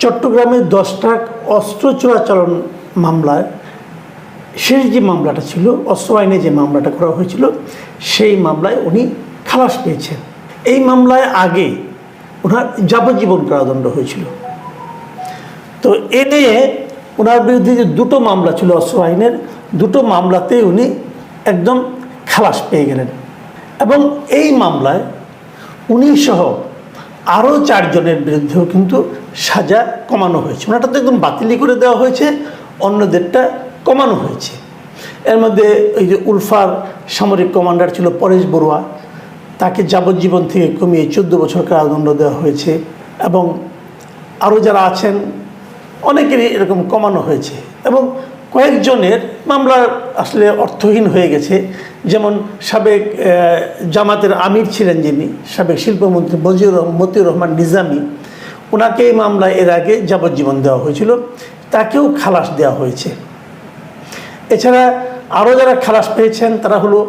চট্টগ্রামে 10 ট্রাক অস্ত্র চোরাচালান মামলায় শেষ যে মামলাটা ছিল, অস্ত্র আইনে যে মামলাটা করা হয়েছিল, সেই মামলায় উনি খালাস পেয়েছেন। এই মামলায় আগে ওনার যাবজ্জীবন কারাদণ্ড হয়েছিল। তো এ নিয়ে ওনার বিরুদ্ধে যে দুটো মামলা ছিল অস্ত্র আইনের, দুটো মামলাতে উনি একদম খালাস পেয়ে গেলেন। এবং এই মামলায় উনি সহ আরও 4 জনের বিরুদ্ধেও কিন্তু সাজা কমানো হয়েছে। ওনাটা তো একদম বাতিলই করে দেওয়া হয়েছে, অন্যদেরটা কমানো হয়েছে। এর মধ্যে ওই যে উলফার সামরিক কমান্ডার ছিল পরেশ বড়ুয়া, তাকে যাবজ্জীবন থেকে কমিয়ে 14 বছর কারাদণ্ড দেওয়া হয়েছে। এবং আরও যারা আছেন অনেকেরই এরকম কমানো হয়েছে। এবং কয়েকজনের মামলা আসলে অর্থহীন হয়ে গেছে। যেমন সাবেক জামাতের আমির ছিলেন যিনি, সাবেক শিল্পমন্ত্রী মতিউর রহমান নিজামী, ওনাকে এই মামলায় এর আগে যাবজ্জীবন দেওয়া হয়েছিল, তাকেও খালাস দেওয়া হয়েছে। এছাড়া আরও যারা খালাস পেয়েছেন তারা হলো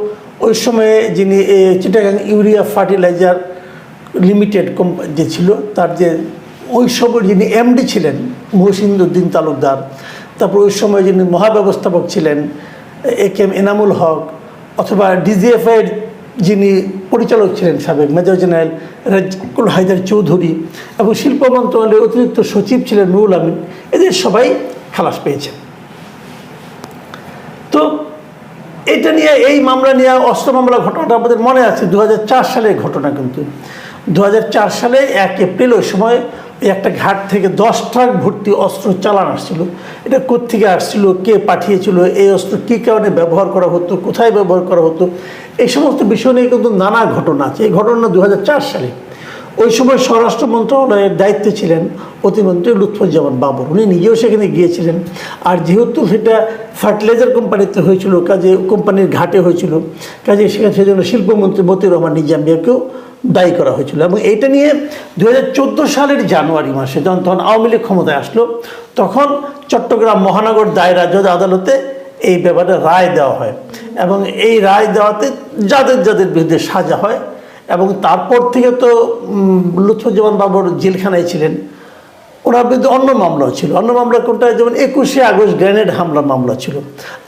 ওই সময়ে যিনি Chittagong urea fertiliser limited company যে ছিল, তার যে ওই সময় যিনি এমডি ছিলেন মহসিন-উদ্দিন তালুকদার, তারপর ওই সময় যিনি মহাব্যবস্থাপক ছিলেন একেএম এনামুল হক, অথবা ডিজিএফআইয়ের যিনি পরিচালক ছিলেন সাবেক মেজর জেনারেল রাজ্কুল হায়দার চৌধুরী, এবং শিল্প মন্ত্রণালয়ের অতিরিক্ত সচিব ছিলেন নুরুল আমিন, এদের সবাই খালাস পেয়েছেন। তো এটা নিয়ে, এই মামলা নিয়ে, অস্ত্র মামলা ঘটনাটা আমাদের মনে আছে 2004 সালের ঘটনা। কিন্তু 2004 সালে 1 এপ্রিল ওই সময় একটা ঘাট থেকে 10 ট্রাক ভর্তি অস্ত্র চালান আসছিল। এটা কোত্থেকে আসছিল, কে পাঠিয়েছিল, এই অস্ত্র কী কারণে ব্যবহার করা হতো, কোথায় ব্যবহার করা হতো, এই সমস্ত বিষয় নিয়ে কিন্তু নানা ঘটনা আছে। এই ঘটনা 2004 সালে। ওই সময় স্বরাষ্ট্র মন্ত্রণালয়ের দায়িত্বে ছিলেন প্রতিমন্ত্রী লুৎফুজ্জামান বাবর, উনি নিজেও সেখানে গিয়েছিলেন। আর যেহেতু সেটা ফার্টিলাইজার কোম্পানিতে হয়েছিল, কাজে কোম্পানির ঘাটে হয়েছিল, কাজে সেখানে সেজন্য শিল্পমন্ত্রী মতিউর রহমান নিজামীকেও দায়ী করা হয়েছিল। এবং এইটা নিয়ে 2014 সালের জানুয়ারি মাসে যখন আওয়ামী লীগ ক্ষমতায় আসলো, তখন চট্টগ্রাম মহানগর দায়রা জজ আদালতে এই ব্যাপারে রায় দেওয়া হয়। এবং এই রায় দেওয়াতে যাদের যাদের বিরুদ্ধে সাজা হয়, এবং তারপর থেকে তো লুৎফুজ্জামান বাবর জেলখানায় ছিলেন, ওনার বিরুদ্ধে অন্য মামলাও ছিল। অন্য মামলা কোনটা, যেমন 21শে আগস্ট গ্রেনেড হামলার মামলা ছিল।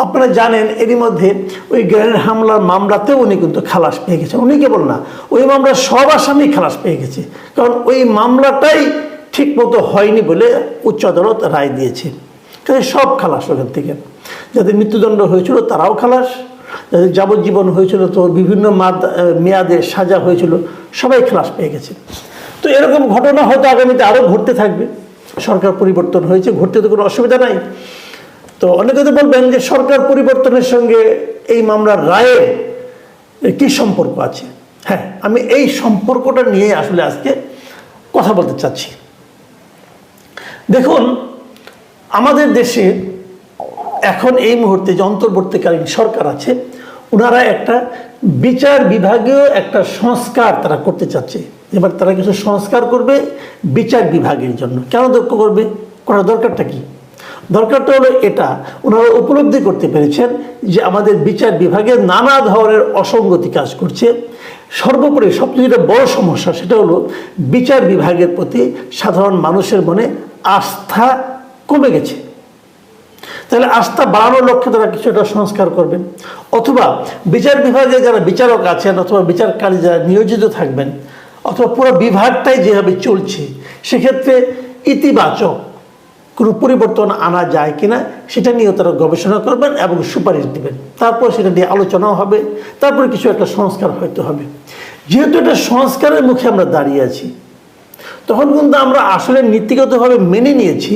আপনারা জানেন এরই মধ্যে ওই গ্রেনেড হামলার মামলাতেও উনি কিন্তু খালাস পেয়ে গেছেন। উনি কেবল না, ওই মামলার সব আসামি খালাস পেয়ে গেছে, কারণ ওই মামলাটাই ঠিক মতো হয়নি বলে উচ্চ আদালত রায় দিয়েছে। কাজে সব খালাস ওখান থেকে। যাদের মৃত্যুদণ্ড হয়েছিল তারাও খালাস, যাদের যাবজ্জীবন হয়েছিল, তো বিভিন্ন মেয়াদে সাজা হয়েছিল, সবাই খালাস পেয়ে গেছে। তো এরকম ঘটনা হয়তো আগামীতে আরও ঘটতে থাকবে। সরকার পরিবর্তন হয়েছে, ঘটতে তো কোনো অসুবিধা নাই। তো অনেকে তো বলবেন যে সরকার পরিবর্তনের সঙ্গে এই মামলার রায়ের কী সম্পর্ক আছে। হ্যাঁ, আমি এই সম্পর্কটা নিয়ে আসলে আজকে কথা বলতে চাচ্ছি। দেখুন, আমাদের দেশে এখন এই মুহূর্তে যে অন্তর্বর্তীকালীন সরকার আছে, ওনারা একটা বিচার বিভাগীয় একটা সংস্কার তারা করতে চাচ্ছে। এবার তারা কিছু সংস্কার করবে বিচার বিভাগের জন্য। কেন করবে, করার দরকারটা কি? দরকারটা হলো এটা, ওনারা উপলব্ধি করতে পেরেছেন যে আমাদের বিচার বিভাগে নানা ধরনের অসঙ্গতি কাজ করছে। সর্বোপরি সবচেয়ে যেটা বড় সমস্যা, সেটা হলো বিচার বিভাগের প্রতি সাধারণ মানুষের মনে আস্থা কমে গেছে। তাহলে আস্থা বাড়ানোর লক্ষ্যে তারা কিছু একটা সংস্কার করবেন, অথবা বিচার বিভাগে যারা বিচারক আছেন অথবা বিচারকারী যারা নিয়োজিত থাকবেন, অথবা পুরো বিভাগটাই যেভাবে চলছে, সেক্ষেত্রে ইতিবাচক কোনো পরিবর্তন আনা যায় কিনা সেটা নিয়েও তারা গবেষণা করবেন এবং সুপারিশ দেবেন। তারপর সেটা নিয়ে আলোচনাও হবে, তারপরে কিছু একটা সংস্কার হয়তো হবে। যেহেতু এটা সংস্কারের মুখে আমরা দাঁড়িয়ে আছি, তখন কিন্তু আমরা আসলে নীতিগতভাবে মেনে নিয়েছি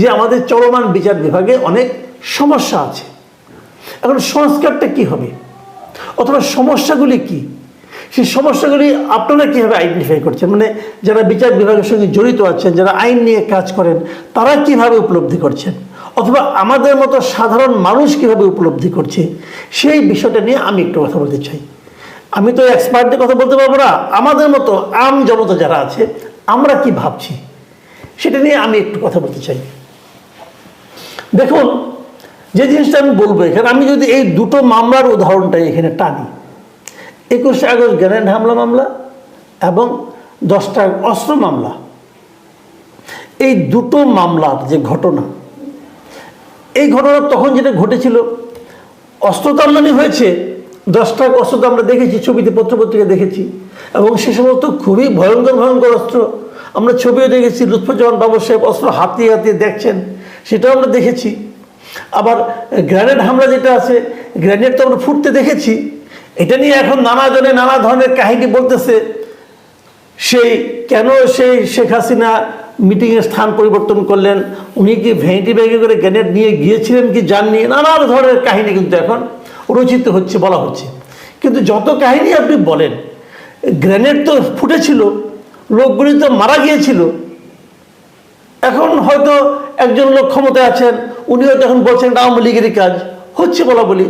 যে আমাদের চলমান বিচার বিভাগে অনেক সমস্যা আছে। এখন সংস্কারটা কি হবে, অথবা সমস্যাগুলি কি, সেই সমস্যাগুলি আপনারা কীভাবে আইডেন্টিফাই করছেন, মানে যারা বিচার বিভাগের সঙ্গে জড়িত আছেন, যারা আইন নিয়ে কাজ করেন, তারা কিভাবে উপলব্ধি করছেন, অথবা আমাদের মতো সাধারণ মানুষ কিভাবে উপলব্ধি করছে, সেই বিষয়টা নিয়ে আমি একটু কথা বলতে চাই। আমি তো এক্সপার্টদের কথা বলতে পারবো না, আমাদের মতো আম জনতা যারা আছে আমরা কি ভাবছি সেটা নিয়ে আমি একটু কথা বলতে চাই। দেখুন, যে জিনিসটা আমি বলবো এখানে, আমি যদি এই দুটো মামলার উদাহরণটাই এখানে টানি, 21শে আগস্ট গ্রেনেড হামলা মামলা এবং 10টা অস্ত্র মামলা, এই দুটো মামলার যে ঘটনা, এই ঘটনা তখন যেটা ঘটেছিল, অস্ত্র তো আমদানি হয়েছে, 10 ট্রাক অস্ত্র তো আমরা দেখেছি, ছবিতে পত্রপত্রিকা দেখেছি, এবং সে সমস্ত খুবই ভয়ঙ্কর ভয়ঙ্কর অস্ত্র আমরা ছবিও দেখেছি। লুৎফুজ্জামান বাবর সাহেব অস্ত্র হাতিয়ে হাতিয়ে দেখছেন, সেটাও আমরা দেখেছি। আবার গ্রেনেড হামলা যেটা আছে, গ্রেনেড তো আমরা ফুটতে দেখেছি। এটা নিয়ে এখন নানা জনে নানা ধরনের কাহিনী বলতেছে, সেই কেন সেই শেখ হাসিনা মিটিংয়ের স্থান পরিবর্তন করলেন, উনি কি ভ্যানিটি ব্যাগে করে গ্রেনেড নিয়ে গিয়েছিলেন কি যাননি, নানা ধরনের কাহিনী কিন্তু এখন রচিত হচ্ছে, বলা হচ্ছে। কিন্তু যত কাহিনী আপনি বলেন, গ্রেনেড তো ফুটেছিল, লোকগুলি তো মারা গিয়েছিল। এখন হয়তো একজন লোক ক্ষমতায় আছেন, উনি হয়তো এখন বলছেন এটা আওয়ামী লীগেরই কাজ, হচ্ছে বলা বলি।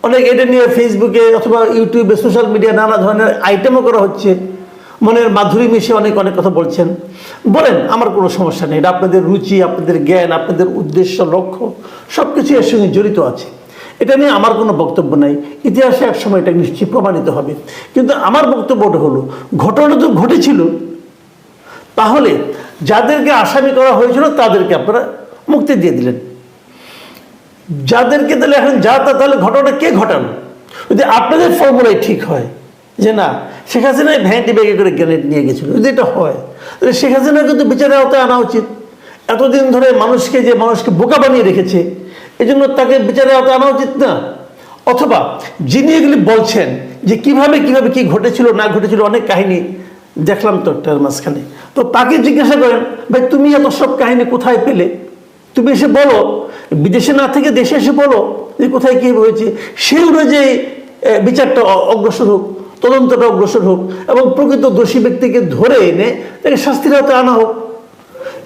অনেক এটা নিয়ে ফেসবুকে অথবা ইউটিউবে সোশ্যাল মিডিয়া নানা ধরনের আইটেমও করা হচ্ছে, মনের মাধুরী মিশে অনেক অনেক কথা বলছেন। বলেন, আমার কোনো সমস্যা নেই। এটা আপনাদের রুচি, আপনাদের জ্ঞান, আপনাদের উদ্দেশ্য, লক্ষ্য সব কিছু এর সঙ্গে জড়িত আছে। এটা নিয়ে আমার কোনো বক্তব্য নাই। ইতিহাসে এক সময় এটা নিশ্চয়ই প্রমাণিত হবে। কিন্তু আমার বক্তব্যটা হলো, ঘটনা তো ঘটেছিল, তাহলে যাদেরকে আসামি করা হয়েছিল তাদেরকে আপনারা মুক্তি দিয়ে দিলেন। যাদেরকে তাহলে এখন তাহলে ঘটনা কে ঘটানো? যদি আপনাদের ফর্মুলাই ঠিক হয় যে না, শেখ হাসিনা ভ্যানিটি ব্যাগে করে গ্রেনেড নিয়ে গেছিল, যদি এটা হয়, তাহলে শেখ হাসিনা কিন্তু বিচারের আওতায় আনা উচিত। এতদিন ধরে মানুষকে বোকা বানিয়ে রেখেছে, এই জন্য তাকে বিচারের আওতায় আনা উচিত না? অথবা যিনি এগুলি বলছেন যে কিভাবে কিভাবে কি ঘটেছিল না ঘটেছিল, অনেক কাহিনী দেখলাম তো একটার মাঝখানে, তো তাকে জিজ্ঞাসা করেন, ভাই তুমি এত সব কাহিনী কোথায় পেলে? তুমি এসে বলো, বিদেশে না থেকে দেশে এসে বলো যে কোথায় কী হয়েছে। সেই অনুযায়ী বিচারটা অগ্রসর হোক, তদন্তটা অগ্রসর হোক, এবং প্রকৃত দোষী ব্যক্তিকে ধরে এনে তাকে শাস্তির আওতায় আনা হোক।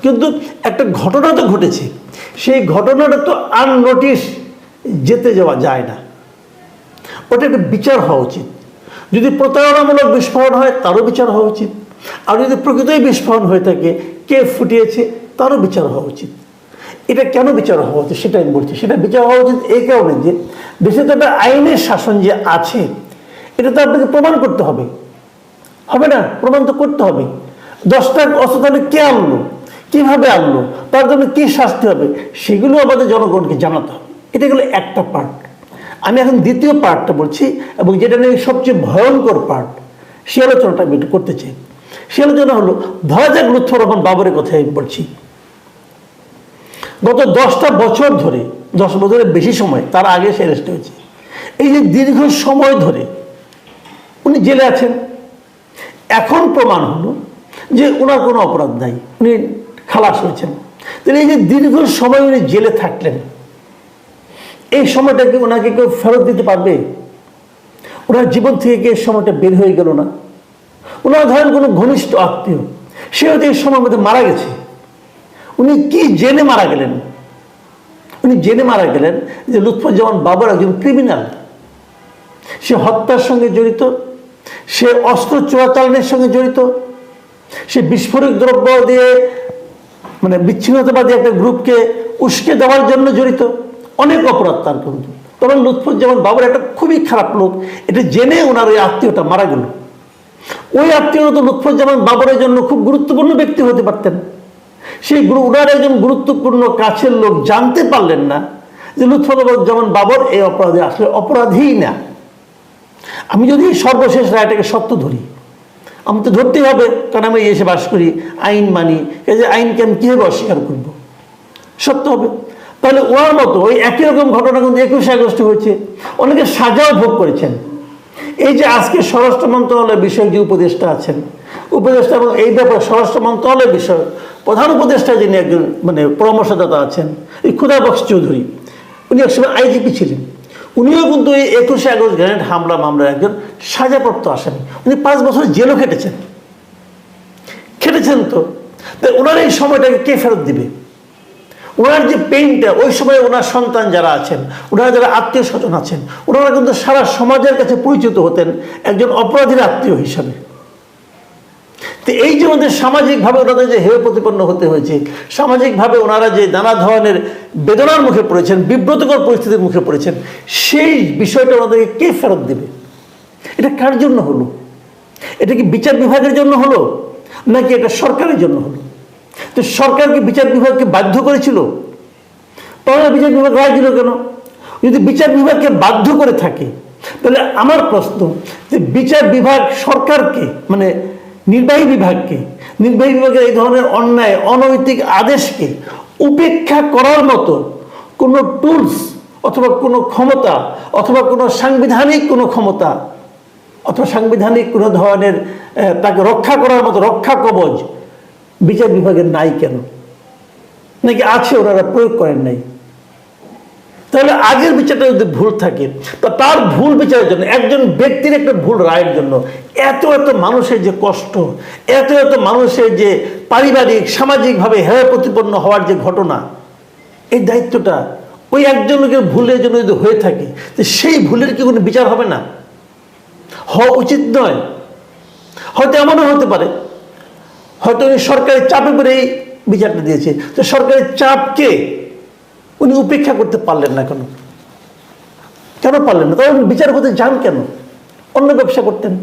কিন্তু একটা ঘটনা তো ঘটেছে, সেই ঘটনাটা তো আননোটিস যেতে যাওয়া যায় না, ওটা একটা বিচার হওয়া উচিত। যদি প্রতারণামূলক বিস্ফোরণ হয় তারও বিচার হওয়া উচিত, আর যদি প্রকৃতই বিস্ফোরণ হয়ে থাকে, কে ফুটিয়েছে তারও বিচার হওয়া উচিত। এটা কেন বিচার হওয়া উচিত সেটা আমি বলছি। সেটা বিচার হওয়া উচিত এই কারণে যে দেশে তো একটা আইনের শাসন যে আছে, এটা তো আপনাকে প্রমাণ করতে হবে, হবে না? প্রমাণ তো করতে হবে। 10 ট্রাক অস্ত্র তাহলে কে আনলো, কিভাবে আনলো, তার জন্য কি শাস্তি হবে, সেগুলো আমাদের জনগণকে জানাতে হবে। এটা গেলো একটা পার্ট। আমি এখন দ্বিতীয় পার্টটা বলছি, এবং যেটা নিয়ে সবচেয়ে ভয়ঙ্কর পার্ট, সে আলোচনাটা আমি একটু করতে চাই। সে আলোচনা হলো, ধরা যাক লুৎফর রহমান বাবরের কথাই আমি বলছি। গত 10টা বছর ধরে, 10 বছরের বেশি সময়, তার আগে সে অ্যারেস্ট হয়েছে। এই যে দীর্ঘ সময় ধরে উনি জেলে আছেন, এখন প্রমাণ হলো যে ওনার কোনো অপরাধ নাই, উনি খালাস হয়েছেন। তাহলে এই যে দীর্ঘ সময় উনি জেলে থাকলেন, এই সময়টাকে ওনাকে কেউ ফেরত দিতে পারবে? ওনার জীবন থেকে কি এই সময়টা বের হয়ে গেল না? ওনার ধরেন কোনো ঘনিষ্ঠ আত্মীয়, সে হয়তো এই সময়ের মধ্যে মারা গেছে, উনি কি জেনে মারা গেলেন? উনি জেনে মারা গেলেন যে লুৎফুজ্জামান বাবর একজন ক্রিমিনাল, সে হত্যার সঙ্গে জড়িত, সে অস্ত্র চোরাচালানের সঙ্গে জড়িত, সে বিস্ফোরক দ্রব্য দিয়ে মানে বিচ্ছিন্নতাবাদী একটা গ্রুপকে উস্কে দেওয়ার জন্য জড়িত, অনেক অপরাধ তার। কিন্তু তখন লুৎফুজ্জামান বাবর একটা খুবই খারাপ লোক, এটা জেনে ওনার ওই আত্মীয়টা মারা গেল। ওই আত্মীয়রা তো লুৎফুজ্জামান বাবরের জন্য খুব গুরুত্বপূর্ণ ব্যক্তি হতে পারতেন। সেই ওনার একজন গুরুত্বপূর্ণ কাছের লোক জানতে পারলেন না যে লুৎফুজ্জামান বাবর এই অপরাধে আসলে অপরাধীই না। আমি যদি সর্বশেষ রায়টাকে সত্য ধরি, আমি তো ধরতেই হবে, কারণ আমি এসে বাস করি, আইন মানি, এই যে আইনকে আমি কীভাবে অস্বীকার করব? সত্য হবে। তাহলে ওর মতো ওই একই রকম ঘটনা কিন্তু 21শে আগস্টে হয়েছে, অনেকে সাজাও ভোগ করেছেন। এই যে আজকে স্বরাষ্ট্র মন্ত্রণালয়ের বিষয়ে যে উপদেষ্টা আছেন, উপদেষ্টা এবং এই ব্যাপারে স্বরাষ্ট্র মন্ত্রণালয়ের বিষয় প্রধান উপদেষ্টা যিনি একজন মানে পরামর্শদাতা আছেন, এই ক্ষুধাবক্স চৌধুরী, উনি একসময় আইজিপি ছিলেন। উনিও কিন্তু এই 21শে আগস্ট গ্রেনেড হামলা মামলার একজন সাজাপ্রাপ্ত আসামি। উনি 5 বছর জেলও খেটেছেন তো। তাই ওনার এই সময়টাকে কে ফেরত দিবে? ওনার যে পেইনটা, ওই সময় ওনার সন্তান যারা আছেন, ওনারা যারা আত্মীয় স্বজন আছেন, ওনারা কিন্তু সারা সমাজের কাছে পরিচিত হতেন একজন অপরাধীর আত্মীয় হিসাবে। তো এই যে ওদের সামাজিকভাবে ওনাদের যে হেয় প্রতিপন্ন হতে হয়েছে, সামাজিকভাবে ওনারা যে নানা ধরনের বেদনার মুখে পড়েছেন, বিব্রতকর পরিস্থিতির মুখে পড়েছেন, সেই বিষয়টা ওনাদেরকে কে ফেরত দেবে? এটা কার জন্য হলো? এটা কি বিচার বিভাগের জন্য হলো, নাকি এটা সরকারের জন্য হলো? তো তো সরকার কি বিচার বিভাগকে বাধ্য করেছিল? তাহলে বিচার বিভাগ রায় দিল কেন? যদি বিচার বিভাগকে বাধ্য করে থাকে, তাহলে আমার প্রশ্ন যে বিচার বিভাগ সরকারকে মানে নির্বাহী বিভাগের এই ধরনের অন্যায় অনৈতিক আদেশকে উপেক্ষা করার মতো কোনো টুলস অথবা কোনো ক্ষমতা অথবা কোনো সাংবিধানিক কোনো ক্ষমতা অথবা সাংবিধানিক কোনো ধরনের তাকে রক্ষা করার মতো রক্ষা কবচ বিচার বিভাগের নাই কেন? নাকি আছে, ওনারা প্রয়োগ করেন নাই? তাহলে আগের বিচারটা যদি ভুল থাকে, তা তার ভুল বিচারের জন্য, একজন ব্যক্তির একটা ভুল রায়ের জন্য এত এত মানুষের যে কষ্ট, এত এত মানুষের যে পারিবারিক সামাজিকভাবে হেয় প্রতিপন্ন হওয়ার যে ঘটনা, এই দায়িত্বটা ওই একজন লোকের ভুলের জন্য যদি হয়ে থাকে, তো সেই ভুলের কি কোনো বিচার হবে না? হওয়া উচিত নয়? হয়তো এমনও হতে পারে, হয়তো উনি সরকারের চাপে পড়ে এই বিচারটা দিয়েছে, তো সরকারের চাপকে উনি উপেক্ষা করতে পারলেন না কেন? কেন পারলেন না? তখন বিচার করতে যান কেন? অন্য ব্যবসা করতেন।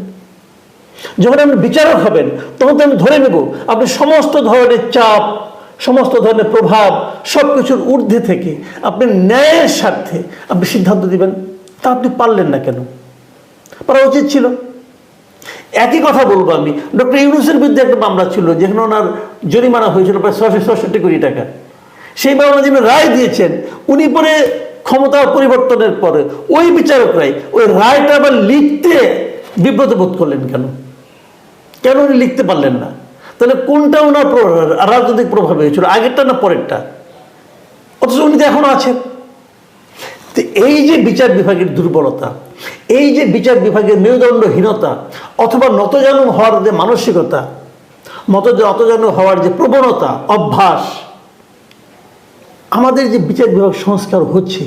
যখন আপনি বিচারক হবেন, তখন তো আমি ধরে নেব আপনি সমস্ত ধরনের চাপ, সমস্ত ধরনের প্রভাব, সব কিছুর ঊর্ধ্বে থেকে আপনি ন্যায়ের স্বার্থে আপনি সিদ্ধান্ত দিবেন। তা আপনি পারলেন না কেন? পারা উচিত ছিল। একই কথা বলবো আমি, ডক্টর ইউনূসের বিরুদ্ধে একটা মামলা ছিল, যেখানে ওনার জরিমানা হয়েছিল প্রায় 666 কোটি টাকা। সেই মামলা যিনি রায় দিয়েছেন, উনি পরে ক্ষমতা পরিবর্তনের পরে ওই বিচারকরাই ওই রায়টা আবার লিখতে বিব্রত বোধ করলেন কেন? কেন উনি লিখতে পারলেন না? তাহলে কোনটা ওনার রাজনৈতিক প্রভাব হয়েছিল, আগেরটা না পরেরটা? অথচ উনি তো এখনো আছেন। তো এই যে বিচার বিভাগের দুর্বলতা, এই যে বিচার বিভাগের মেরুদণ্ডহীনতা অথবা নতজানু হওয়ার যে মানসিকতা, নতজানু হওয়ার যে প্রবণতা, অভ্যাস, আমাদের যে বিচার বিভাগ সংস্কার হচ্ছে,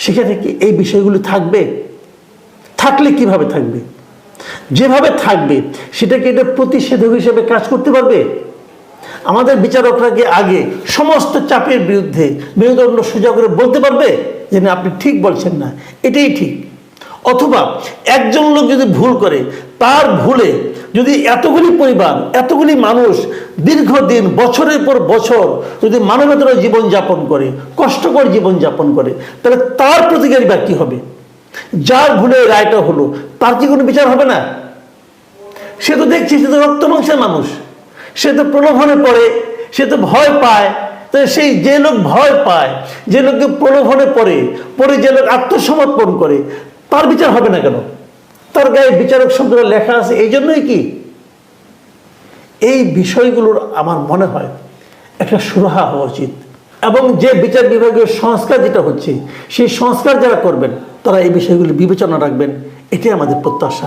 সেখানে কি এই বিষয়গুলি থাকবে? থাকলে কিভাবে থাকবে? যেভাবে থাকবে সেটা কি এটা প্রতিষেধক হিসেবে কাজ করতে পারবে? আমাদের বিচারকরা কি আগে সমস্ত চাপের বিরুদ্ধে মেরুদণ্ড সোজা করে বলতে পারবে যে না, আপনি ঠিক বলছেন না, এটাই ঠিক? অথবা একজন লোক যদি ভুল করে, তার ভুলে যদি এতগুলি পরিবার, এতগুলি মানুষ দীর্ঘদিন বছরের পর বছর যদি মানবেতর জীবনযাপন করে, কষ্টকর জীবনযাপন করে, তাহলে তার প্রতিকারী ব্যক্তি হবে? যার ভুলে রায়টা হলো, তার কি কোনো বিচার হবে না? সে তো দেখছি, সে তো রক্ত মাংসের মানুষ, সে তো প্রলোভনে পড়ে, সে তো ভয় পায়। তো সেই যে লোক ভয় পায়, যে লোককে প্রলোভনে পড়ে যে লোক আত্মসমর্পণ করে, তার বিচার হবে না কেন? তার গায়ে বিচারক শব্দটা লেখা আছে এই জন্যই কি? এই বিষয়গুলোর আমার মনে হয় একটা সুরাহা হওয়া উচিত। এবং যে বিচার বিভাগীয় সংস্কার যেটা হচ্ছে, সেই সংস্কার যারা করবেন, তারা এই বিষয়গুলি বিবেচনা রাখবেন, এটাই আমাদের প্রত্যাশা।